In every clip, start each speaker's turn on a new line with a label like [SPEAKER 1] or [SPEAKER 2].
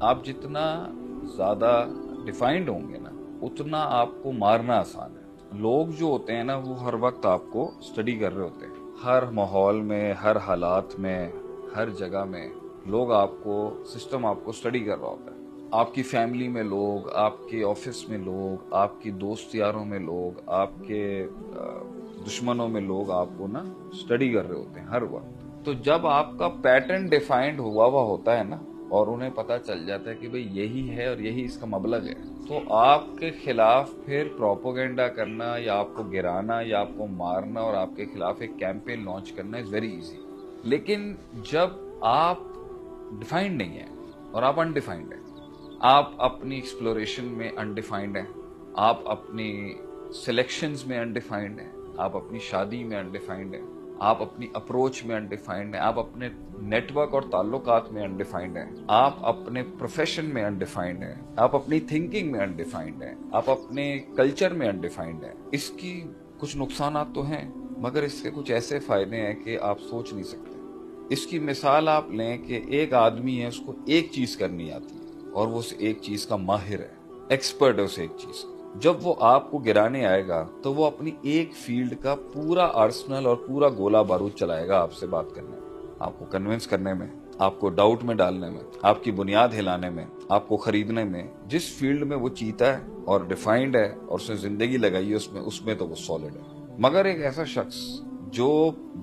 [SPEAKER 1] آپ جتنا زیادہ ڈیفائنڈ ہوں گے نا اتنا آپ کو مارنا آسان ہے. لوگ جو ہوتے ہیں نا وہ ہر وقت آپ کو اسٹڈی کر رہے ہوتے ہیں. ہر ماحول میں، ہر حالات میں، ہر جگہ میں لوگ آپ کو، سسٹم آپ کو اسٹڈی کر رہا ہوتا ہے. آپ کی فیملی میں لوگ، آپ کے آفس میں لوگ، آپ کی دوست یاروں میں لوگ، آپ کے دشمنوں میں لوگ آپ کو نا اسٹڈی کر رہے ہوتے ہیں ہر وقت. تو جب آپ کا پیٹرن ڈیفائنڈ ہوا ہوتا ہے نا اور انہیں پتا چل جاتا ہے کہ بھئی یہی ہے اور یہی اس کا مبلغ ہے، تو آپ کے خلاف پھر پروپیگنڈا کرنا یا آپ کو گرانا یا آپ کو مارنا اور آپ کے خلاف ایک کیمپین لانچ کرنا از ویری ایزی. لیکن جب آپ ڈیفائنڈ نہیں ہیں اور آپ انڈیفائنڈ ہیں، آپ اپنی ایکسپلوریشن میں انڈیفائنڈ ہیں، آپ اپنی سلیکشنز میں انڈیفائنڈ ہیں، آپ اپنی شادی میں انڈیفائنڈ ہیں، آپ اپنی اپروچ میں انڈیفائنڈ ہیں، آپ اپنے نیٹ ورک اور تعلقات میں انڈیفائنڈ ہیں، آپ اپنے پروفیشن میں انڈیفائنڈ ہیں، آپ اپنی تھنکنگ میں انڈیفائنڈ ہیں، آپ اپنے کلچر میں انڈیفائنڈ ہیں. اس کی کچھ نقصانات تو ہیں مگر اس کے کچھ ایسے فائدے ہیں کہ آپ سوچ نہیں سکتے. اس کی مثال آپ لیں کہ ایک آدمی ہے، اس کو ایک چیز کرنی آتی ہے اور وہ اس ایک چیز کا ماہر ہے، ایکسپرٹ ہے اس ایک چیز کا. جب وہ آپ کو گرانے آئے گا تو وہ اپنی ایک فیلڈ کا پورا آرسنل اور پورا گولہ بارود چلائے گا آپ سے بات کرنے میں، آپ کو کنونس کرنے میں، آپ کو ڈاؤٹ میں ڈالنے میں، آپ کی بنیاد ہلانے میں، آپ کو خریدنے میں. جس فیلڈ میں وہ چیتا ہے اور ڈیفائنڈ ہے اور اس نے زندگی لگائی ہے اس میں تو وہ سالڈ ہے. مگر ایک ایسا شخص جو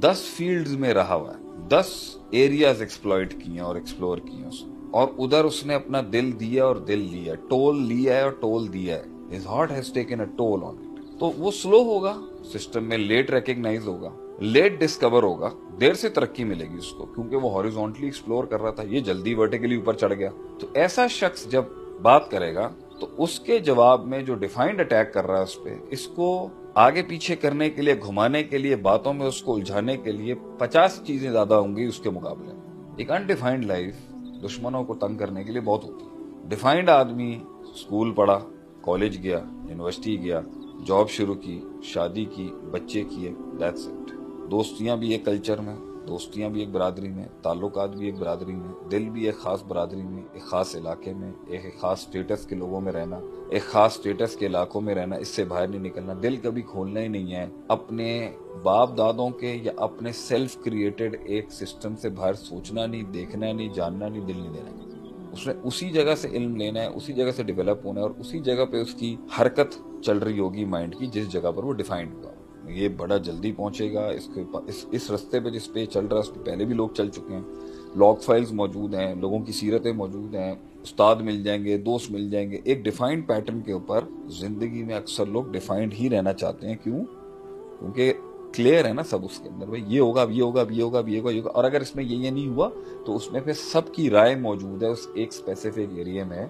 [SPEAKER 1] 10 فیلڈز میں رہا ہوا ہے، 10 ایریاز ایکسپلوئٹ کی ہیں اور ایکسپلور کی ہیں اس نے، اور ادھر اس نے اپنا دل دیا اور دل لیا، ٹول لیا ہے اور ٹول دیا ہے. His heart has taken a toll on it. تو وہ سلو ہوگا، سسٹم میں لیٹ ریکگنائز ہوگا، لیٹ ڈسکور ہوگا، دیر سے ترقی ملے گی اس کو کیونکہ وہ ہاریزونٹلی ایکسپلور کر رہا تھا، یہ جلدی ورٹیکلی اوپر چڑھ گیا. تو ایسا شخص جب بات کرے گا تو اس کے جواب میں جو ڈیفائنڈ اٹیک کر رہا ہے اس پہ، اس کو آگے پیچھے کرنے کے لیے، گھمانے کے لیے، باتوں میں اس کو الجھانے کے لیے 50 چیزیں زیادہ ہوں گی اس کے مقابلے میں. ایک انڈیفائنڈ لائف دشمنوں کو تنگ کرنے کے لیے بہت ہوتی ہے. ڈیفائنڈ آدمی اسکول پڑھا، کالج گیا، یونیورسٹی گیا، جاب شروع کی، شادی کی، بچے کیے، دیٹس اٹ. دوستیاں بھی ایک کلچر میں، دوستیاں بھی ایک برادری میں، تعلقات بھی ایک برادری میں، دل بھی ایک خاص برادری میں، ایک خاص علاقے میں، ایک خاص سٹیٹس کے لوگوں میں رہنا، ایک خاص سٹیٹس کے علاقوں میں رہنا، اس سے باہر نہیں نکلنا. دل کبھی کھولنا ہی نہیں ہے، اپنے باپ دادوں کے یا اپنے سیلف کریٹڈ ایک سسٹم سے باہر سوچنا نہیں، دیکھنا نہیں، جاننا نہیں، دل نہیں دینا. اس نے اسی جگہ سے علم لینا ہے، اسی جگہ سے ڈیولپ ہونا ہے اور اسی جگہ پہ اس کی حرکت چل رہی ہوگی مائنڈ کی جس جگہ پر وہ ڈیفائنڈ ہوا. یہ بڑا جلدی پہنچے گا، اس رستے پہ جس پہ چل رہا ہے اس پہ پہلے بھی لوگ چل چکے ہیں. لاگ فائلز موجود ہیں، لوگوں کی سیرتیں موجود ہیں، استاد مل جائیں گے، دوست مل جائیں گے. ایک ڈیفائنڈ پیٹرن کے اوپر زندگی میں اکثر لوگ ڈیفائنڈ ہی رہنا چاہتے ہیں. کیوں؟ کیونکہ کلیئر ہے نا سب اس کے اندر، بھائی یہ ہوگا، اب یہ ہوگا، اب یہ ہوگا، اب یہ ہوگا، یہ ہوگا. اور اگر اس میں یہ نہیں ہوا تو اس میں پھر سب کی رائے موجود ہے اس ایک اسپیسیفک ایریا میں.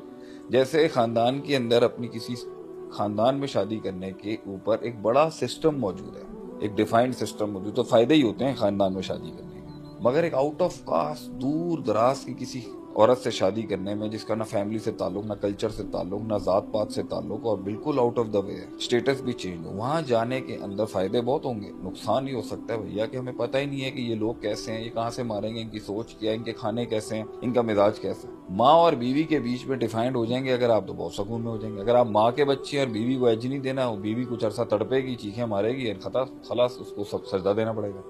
[SPEAKER 1] جیسے خاندان کے اندر اپنی کسی خاندان میں شادی کرنے کے اوپر ایک بڑا سسٹم موجود ہے، ایک ڈیفائنڈ سسٹم موجود. تو فائدے ہی ہوتے ہیں خاندان میں شادی کرنے کے. مگر ایک آؤٹ آف کاسٹ، دور دراز کی کسی عورت سے شادی کرنے میں جس کا نہ فیملی سے تعلق، نہ کلچر سے تعلق، نہ ذات پات سے تعلق اور بالکل آؤٹ آف دا وے ہے، اسٹیٹس بھی چینج ہو، وہاں جانے کے اندر فائدے بہت ہوں گے، نقصان ہی ہو سکتا ہے بھیا کہ ہمیں پتہ ہی نہیں ہے کہ یہ لوگ کیسے ہیں، یہ کہاں سے ماریں گے، ان کی سوچ کیا ہے، ان کے کھانے کیسے ہیں، ان کا مزاج کیسا ہے. ماں اور بیوی کے بیچ میں ڈیفائنڈ ہو جائیں گے اگر آپ تو بہت سکون میں ہو جائیں گے. اگر آپ ماں کے بچے اور بیوی کو ایج نہیں دینا، بیوی کچھ عرصہ تڑپے گی، چیخیں مارے گی، خلاص اس کو سب سجدہ دینا پڑے گا،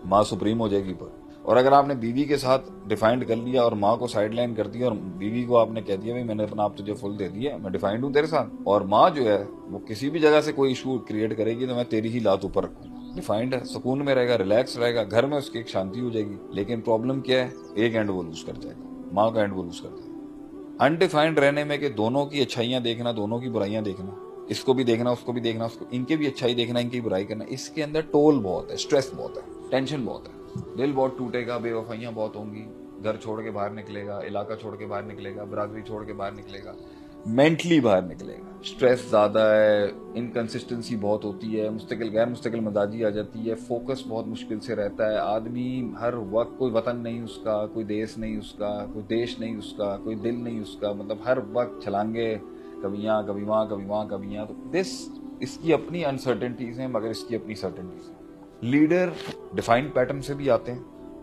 [SPEAKER 1] ماں سپریم ہو جائے گی پر. اور اگر آپ نے بیوی کے ساتھ ڈیفائنڈ کر لیا اور ماں کو سائڈ لائن کر دیا اور بیوی کو آپ نے کہہ دیا میں نے اپنا آپ تجھے فل دے دیا، میں ڈیفائنڈ ہوں تیرے ساتھ، اور ماں جو ہے وہ کسی بھی جگہ سے کوئی ایشو کریٹ کرے گی تو میں تیری ہی لات اوپر رکھوں گا. ڈیفائنڈ ہے، سکون میں رہے گا، ریلیکس رہے گا، گھر میں اس کی ایک شانتی ہو جائے گی. لیکن پرابلم کیا ہے؟ ایک اینڈ وہ لوز کر جائے گا، ماں کا اینڈ وہ لوز کر جائے گا. انڈیفائنڈ رہنے میں کہ دونوں کی اچھائیاں دیکھنا، دونوں کی برائیاں دیکھنا، اس کو بھی دیکھنا، اس کو بھی دیکھنا، ان کی بھی اچھائی دیکھنا، ان کی برائی کرنا، اس کے اندر ٹول بہت ہے، اسٹریس بہت ہے، ٹینشن بہت ہے. دل بہت ٹوٹے گا، بے وفائیاں بہت ہوں گی، گھر چھوڑ کے باہر نکلے گا، علاقہ چھوڑ کے باہر نکلے گا، برادری چھوڑ کے باہر نکلے گا، مینٹلی باہر نکلے گا. اسٹریس زیادہ ہے، انکنسسٹنسی بہت ہوتی ہے، مستقل غیر مستقل مزاجی آ جاتی ہے، فوکس بہت مشکل سے رہتا ہے. آدمی ہر وقت، کوئی وطن نہیں اس کا، کوئی دیش نہیں اس کا، کوئی دیش نہیں اس کا، کوئی دل نہیں اس کا، مطلب ہر وقت چھلانگے، کبھی یہاں کبھی وہاں کبھی وہاں کبھی یہاں. تو اس کی اپنی انسرٹنٹیز ہیں مگر اس کی اپنی سرٹنٹیز ہیں. لیڈر ڈیفائنڈ پیٹرن سے بھی آتے ہیں،